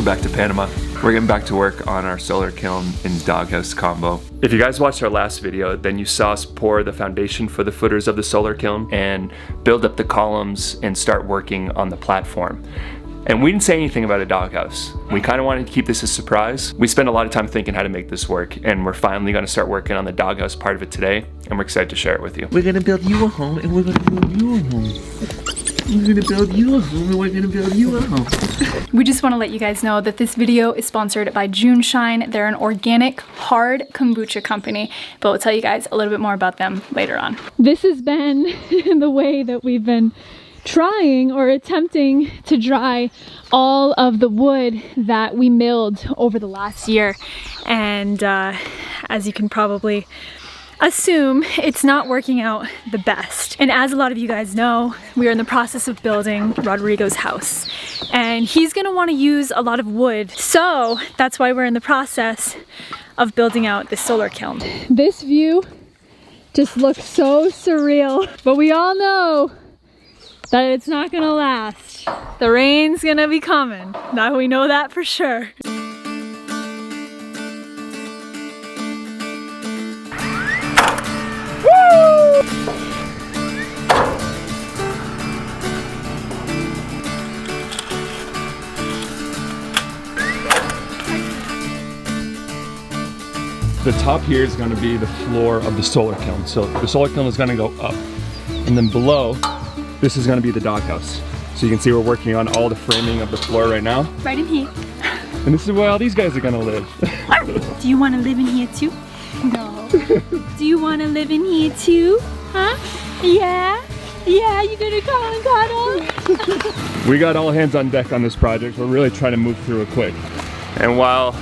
Welcome back to Panama. We're getting back to work on our solar kiln and doghouse combo. If you guys watched our last video, then you saw us pour the foundation for the footers of the solar kiln and build up the columns and start working on the platform. And we didn't say anything about a doghouse. We kind of wanted to keep this a surprise. We spent a lot of time thinking how to make this work, and we're finally gonna start working on the doghouse part of it today, and we're excited to share it with you. We're gonna build you a home, and we're gonna build you a home. We're gonna build you a home, and we're gonna build you a home. We just want to let you guys know that this video is sponsored by JuneShine. They're an organic hard kombucha company, but we'll tell you guys a little bit more about them later on. This has been the way that we've been trying or attempting to dry all of the wood that we milled over the last year. And as you can probably assume, it's not working out the best. And as a lot of you guys know, we are in the process of building Rodrigo's house. And he's gonna wanna use a lot of wood. So that's why we're in the process of building out this solar kiln. This view just looks so surreal, but we all know that it's not gonna last. The rain's gonna be coming. Now we know that for sure. The top here is going to be the floor of the solar kiln. So the solar kiln is going to go up. And then below, this is going to be the doghouse. So you can see we're working on all the framing of the floor right now. Right in here. And this is where all these guys are going to live. Do you want to live in here too? No. Do you want to live in here too? Huh? Yeah? Yeah, you gonna come and cuddle? We got all hands on deck on this project. We're really trying to move through it quick. And while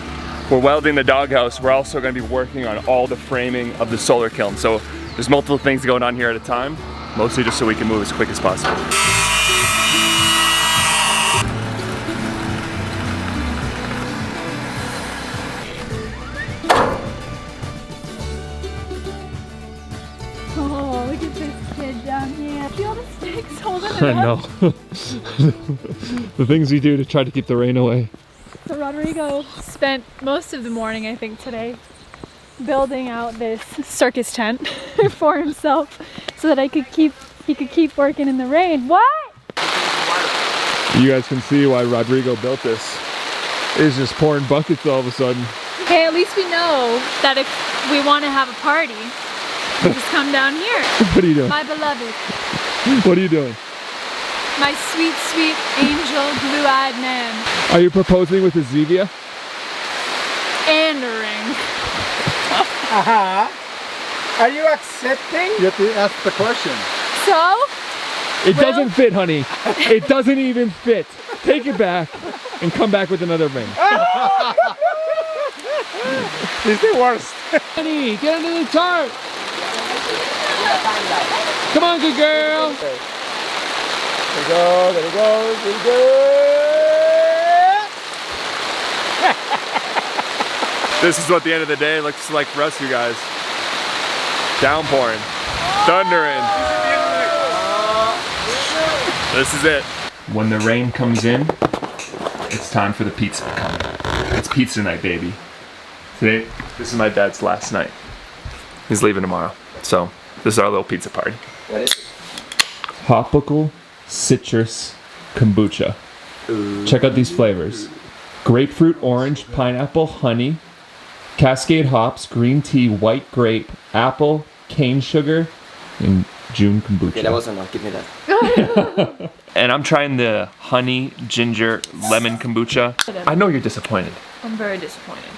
we're welding the doghouse, we're also going to be working on all the framing of the solar kiln. So there's multiple things going on here at a time, mostly just so we can move as quick as possible. Oh, look at this kid down here. See all the sticks holding it I up? know. The things we do to try to keep the rain away. So Rodrigo spent most of the morning, I think, today building out this circus tent for himself so that he could keep working in the rain. What? You guys can see why Rodrigo built this. It's just pouring buckets all of a sudden. Okay, at least we know that if we want to have a party, we just come down here. What are you doing? My beloved. What are you doing? My sweet, sweet angel blue-eyed man. Are you proposing with a Zevia? And a ring. Are you accepting? You have to ask the question. So? It doesn't fit, honey. It doesn't even fit. Take it back and come back with another ring. It's the worst. Honey, get under the tarp. Come on, good girl. There we go, there we go, there we go. This is what the end of the day looks like for us, you guys. Downpouring, thundering. This is it. When the rain comes in, it's time for the pizza to come. It's pizza night, baby. Today, this is my dad's last night. He's leaving tomorrow, so this is our little pizza party. What is it? Tropical citrus kombucha. Check out these flavors: grapefruit, orange, pineapple, honey, Cascade hops, green tea, white grape, apple, cane sugar, and June kombucha. Okay, that was enough. Give me that. And I'm trying the honey, ginger, lemon kombucha. I know you're disappointed. I'm very disappointed.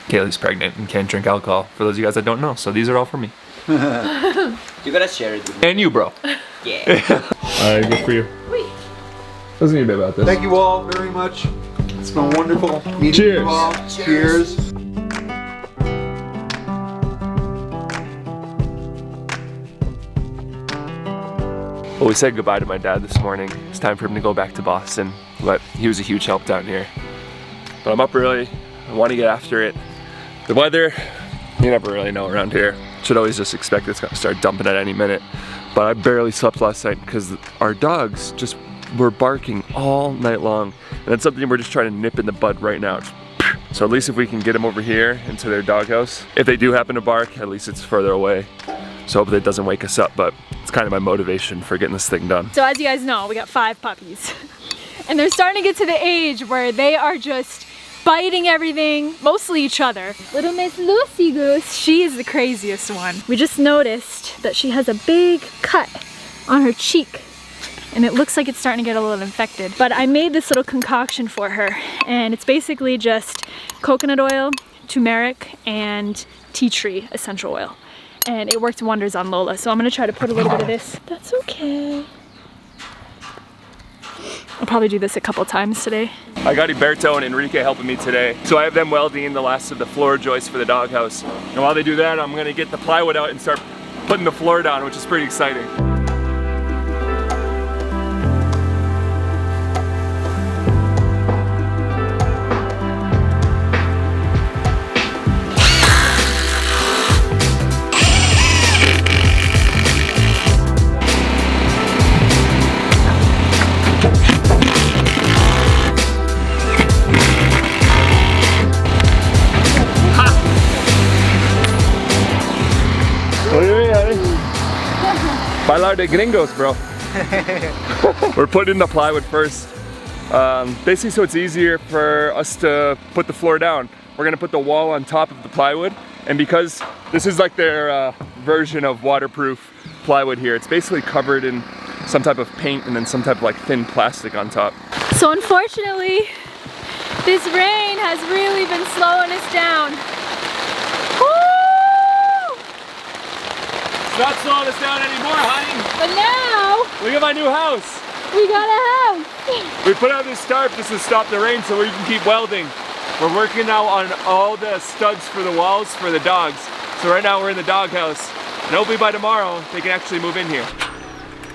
Kaylee's pregnant and can't drink alcohol, for those of you guys that don't know, so these are all for me. You gotta share it with me. And you, bro. Yeah. Alright, good for you. Wait. Let's get a bit about this. Thank you all very much. It's been wonderful meeting Cheers. you all. Cheers. Well, we said goodbye to my dad this morning. It's time for him to go back to Boston, but he was a huge help down here. But I'm up early. I want to get after it. The weather, you never really know around here. Should always just expect it's gonna start dumping at any minute. But I barely slept last night because our dogs just were barking all night long. And that's something we're just trying to nip in the bud right now. So at least if we can get them over here into their doghouse, if they do happen to bark, at least it's further away. So hopefully it doesn't wake us up, but it's kind of my motivation for getting this thing done. So as you guys know, we got 5 puppies. And they're starting to get to the age where they are just biting everything, mostly each other. Little Miss Lucy Goose, she is the craziest one. We just noticed that she has a big cut on her cheek. And it looks like it's starting to get a little infected. But I made this little concoction for her, and it's basically just coconut oil, turmeric, and tea tree essential oil. And it worked wonders on Lola, so I'm gonna try to put a little bit of this. That's okay. I'll probably do this a couple times today. I got Iberto and Enrique helping me today. So I have them welding the last of the floor joists for the doghouse. And while they do that, I'm gonna get the plywood out and start putting the floor down, which is pretty exciting. Bailar de gringos, bro. We're putting the plywood first. Basically so it's easier for us to put the floor down. We're gonna put the wall on top of the plywood, and because this is like their version of waterproof plywood here, it's basically covered in some type of paint and then some type of like thin plastic on top. So unfortunately, this rain has really been slowing us down. Not slowing us down anymore, honey. But now, Look at my new house. we got a house. We put out this tarp just to stop the rain so we can keep welding. We're working now on all the studs for the walls for the dogs. So right now we're in the doghouse, and hopefully by tomorrow they can actually move in here.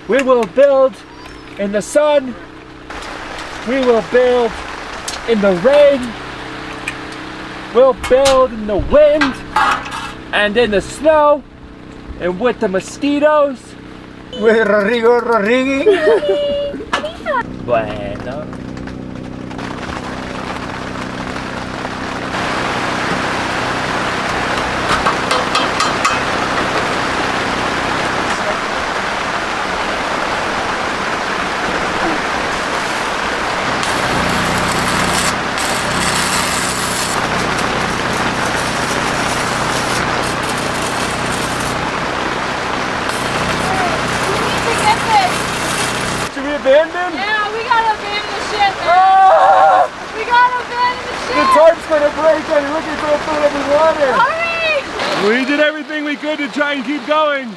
We will build in the sun. We will build in the rain. We'll build in the wind and in the snow and with the mosquitoes. With Rodrigo Rodriguez. Bueno. Abandoned? Yeah, we gotta abandon the shit, man. Ah! We gotta abandon the shit. The tarp's gonna break and look at the foot of the water. Hurry! We did everything we could to try and keep going,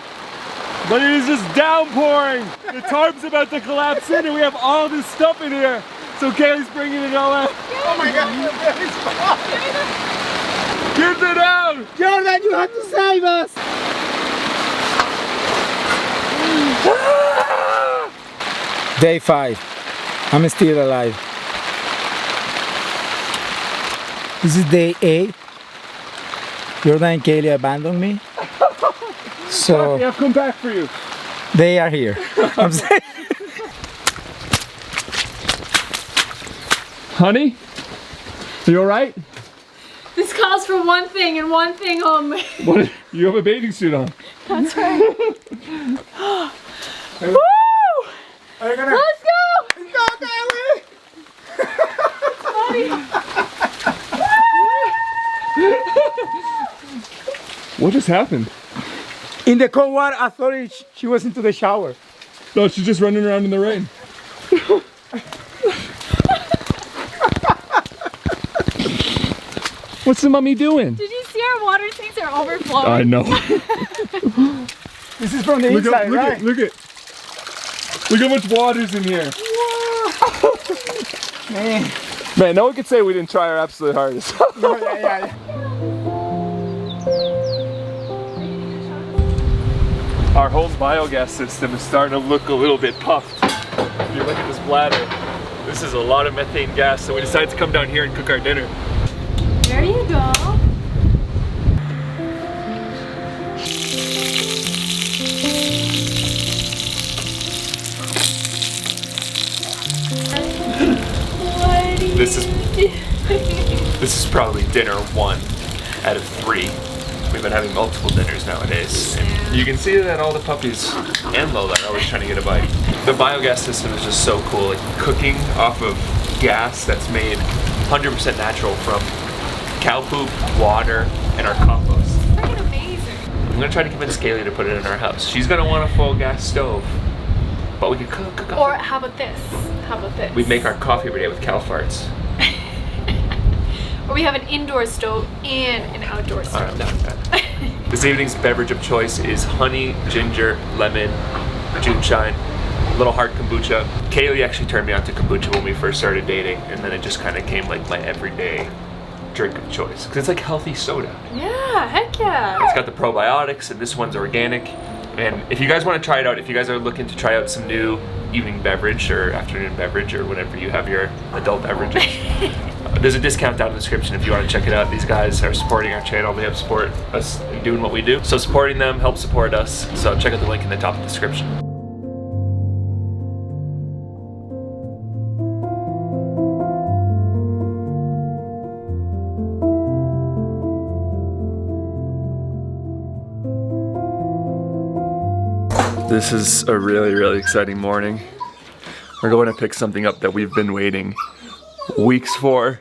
but it is just downpouring. The tarp's about to collapse in and we have all this stuff in here. So Kaylee's bringing it all out. Oh my God, Get it out! Jordan, you have to save us. Day 5. I'm still alive. This is day 8. Jordan and Kaylee abandoned me. So I've come back for you. they are here. I'm saying. Honey, are you alright? This calls for one thing and one thing only. What? You have a bathing suit on. That's right. Woo! Are you gonna... Let's go! Go, Kaylee! What just happened? In the cold water, I thought she was into the shower. No, she's just running around in the rain. What's the mummy doing? Did you see our water tanks are overflowing? I know. This is from the Look inside, at, look right? at, look at. Look how much water's in here. Man, no one could say we didn't try our absolute hardest. Yeah. Our whole biogas system is starting to look a little bit puffed. If you look at this bladder, this is a lot of methane gas, so we decided to come down here and cook our dinner. There you go. probably dinner 1 out of 3. We've been having multiple dinners nowadays. And you can see that all the puppies and Lola are always trying to get a bite. The biogas system is just so cool. Like cooking off of gas that's made 100% natural from cow poop, water, and our compost. Freaking amazing. I'm gonna try to convince Kaylee to put it in our house. She's gonna want a full gas stove, but we could cook. Or how about this? How about this? We make our coffee every day with cow farts. Or we have an indoor stove and an outdoor stove. Alright, I'm down with that. This evening's beverage of choice is honey, ginger, lemon, JuneShine, little hard kombucha. Kaylee actually turned me on to kombucha when we first started dating, and then it just kind of came like my everyday drink of choice. Because it's like healthy soda. Yeah, heck yeah. It's got the probiotics, and this one's organic. And if you guys want to try it out, if you guys are looking to try out some new evening beverage or afternoon beverage or whenever you have your adult beverages, there's a discount down in the description if you want to check it out. These guys are supporting our channel. They help support us in doing what we do. So supporting them helps support us. So check out the link in the top of the description. This is a really, really exciting morning. We're going to pick something up that we've been waiting weeks for.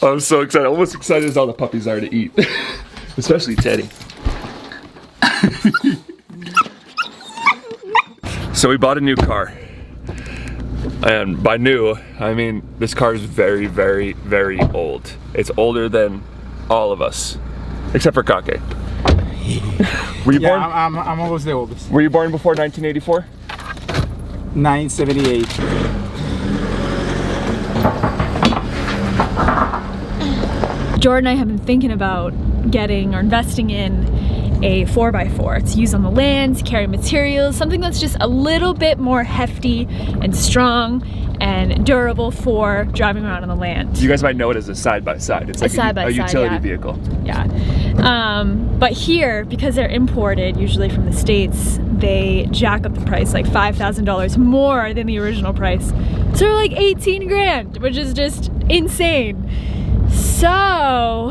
I'm so excited, almost excited as all the puppies are to eat. Especially Teddy. So we bought a new car. And by new, I mean this car is very, very, very old. It's older than all of us, except for Kake. Were you born? I'm almost the oldest. Were you born before 1984? 978. Jordan and I have been thinking about getting or investing in a 4x4 to use on the land, to carry materials, something that's just a little bit more hefty and strong and durable for driving around on the land. You guys might know it as a side-by-side. It's like a utility vehicle. Yeah. But here, because they're imported, usually from the States, they jack up the price like $5,000 more than the original price. So they're like 18 grand, which is just insane. So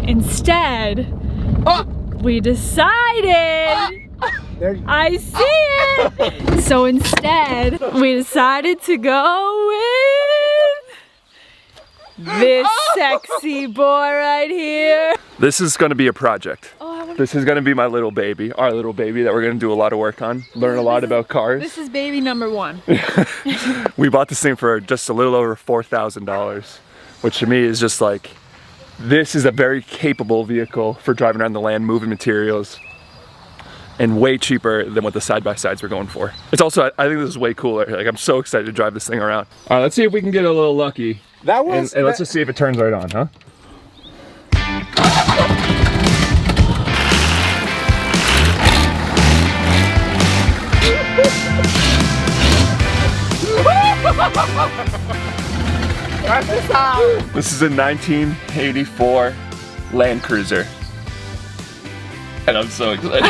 instead, we decided, I see it. So instead, we decided to go with this sexy boy right here. This is going to be a project. This is going to be my little baby, our little baby that we're going to do a lot of work on, learn a lot about cars. This is baby number 1. We bought this thing for just a little over $4,000, which to me is just like, this is a very capable vehicle for driving around the land, moving materials, and way cheaper than what the side-by-sides were going for. It's also, I think this is way cooler. Like, I'm so excited to drive this thing around. All right, let's see if we can get a little lucky. That was. And let's just see if it turns right on, huh? This is a 1984 Land Cruiser. And I'm so excited.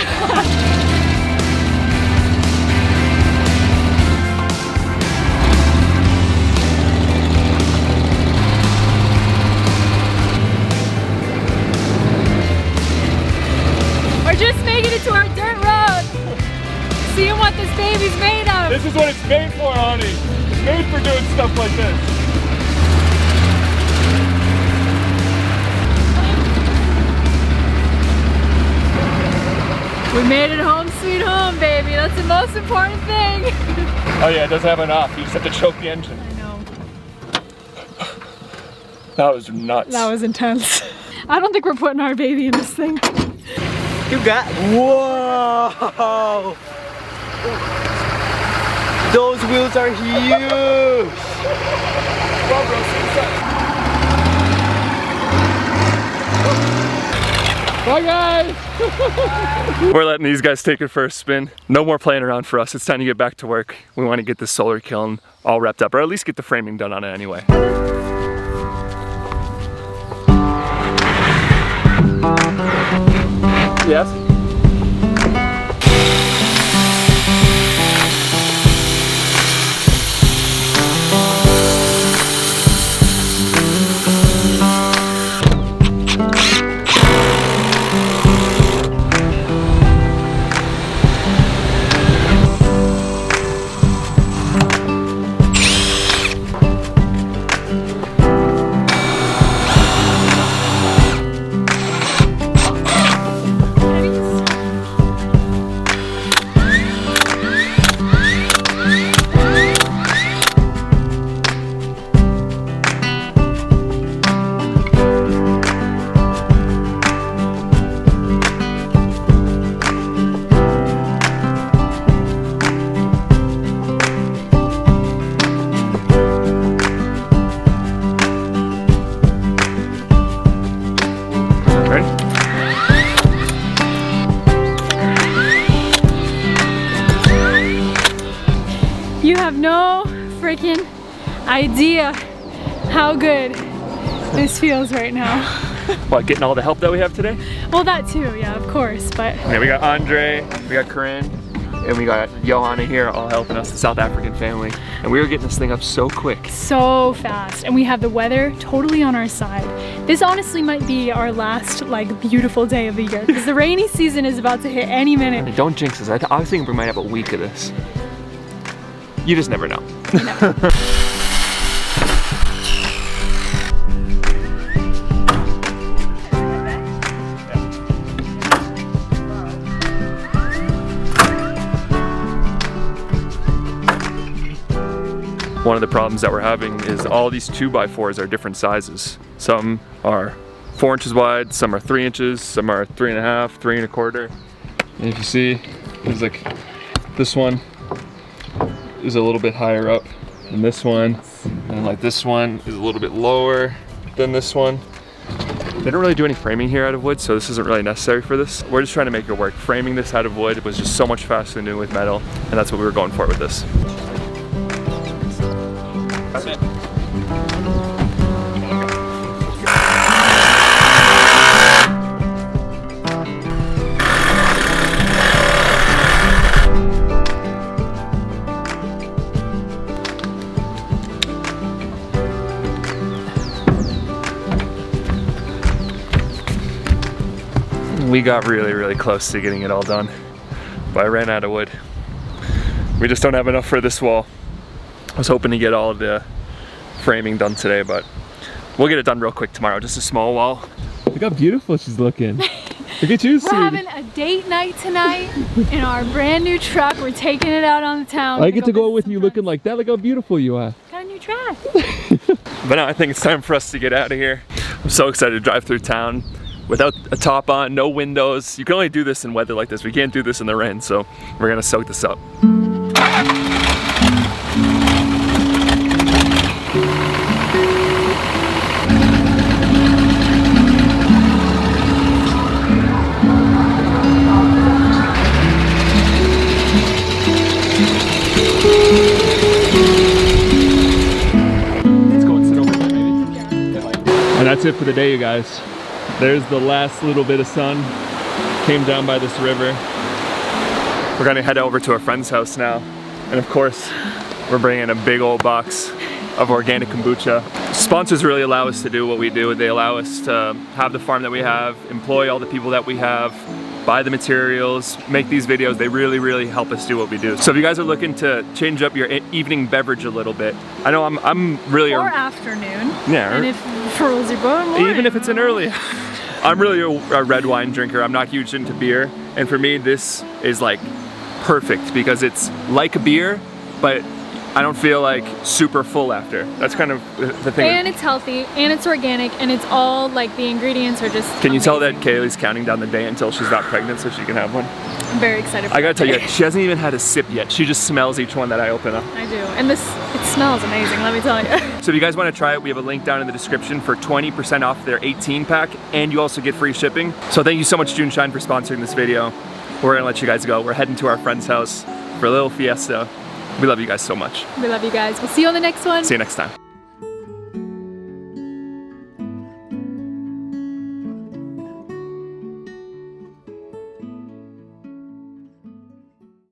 We're just making it to our dirt road. Seeing what this baby's made of. This is what it's made for, honey. It's made for doing stuff like this. We made it home sweet home, baby. That's the most important thing. Oh yeah, it doesn't have an off. You just have to choke the engine. I know. That was nuts. That was intense. I don't think we're putting our baby in this thing. You got. Whoa! Those wheels are huge! Bye guys! We're letting these guys take it for a spin. No more playing around for us. It's time to get back to work. We want to get this solar kiln all wrapped up, or at least get the framing done on it anyway. Yes? have no freaking idea how good this feels right now. What, getting all the help that we have today? Well, that too, yeah, of course, but... Yeah, we got Andre, we got Corinne, and we got Johanna here all helping us, the South African family. And we were getting this thing up so quick. So fast. And we have the weather totally on our side. This honestly might be our last like beautiful day of the year because the rainy season is about to hit any minute. Don't jinx us. I was thinking we might have a week of this. You just never know. One of the problems that we're having is all these 2x4s are different sizes. Some are 4 inches wide, some are 3 inches, some are 3.5, 3.25. And if you see, there's like, this one is a little bit higher up than this one. And like this one is a little bit lower than this one. They don't really do any framing here out of wood, so this isn't really necessary for this. We're just trying to make it work. Framing this out of wood was just so much faster than doing with metal, and that's what we were going for with this. We got really close to getting it all done, but I ran out of wood. We just don't have enough for this wall. I was hoping to get all of the framing done today, but we'll get it done real quick tomorrow. Just a small wall. Look how beautiful she's looking. Look at you, We're having a date night tonight in our brand new truck. We're taking it out on the town. I get to go with you looking like that. Look how beautiful you are. Got a new truck. But now I think it's time for us to get out of here. I'm so excited to drive through town without a top on, no windows. You can only do this in weather like this. We can't do this in the rain, so we're gonna soak this up. And that's it for the day, you guys. There's the last little bit of sun. Came down by this river. We're gonna head over to a friend's house now. And of course, we're bringing a big old box of organic kombucha. Sponsors really allow us to do what we do. They allow us to have the farm that we have, employ all the people that we have, buy the materials, make these videos. They really help us do what we do. So if you guys are looking to change up your evening beverage a little bit, I know I'm really... Or afternoon. Yeah. And if for morning. Even if it's an early... I'm really a red wine drinker. I'm not huge into beer. And for me, this is like perfect because it's like a beer, but I don't feel like super full after. That's kind of the thing. And it's healthy, and it's organic, and it's all like the ingredients are just Can you tell that amazing. Kaylee's counting down the day until she's not pregnant so she can have one? I'm very excited for I gotta that tell you, day. she hasn't even had a sip yet. She just smells each one that I open up. I do, and it smells amazing, let me tell you. So if you guys want to try it, we have a link down in the description for 20% off their 18 pack, and you also get free shipping. So thank you so much, JuneShine, for sponsoring this video. We're gonna let you guys go. We're heading to our friend's house for a little fiesta. We love you guys so much. We love you guys. We'll see you on the next one. See you next time.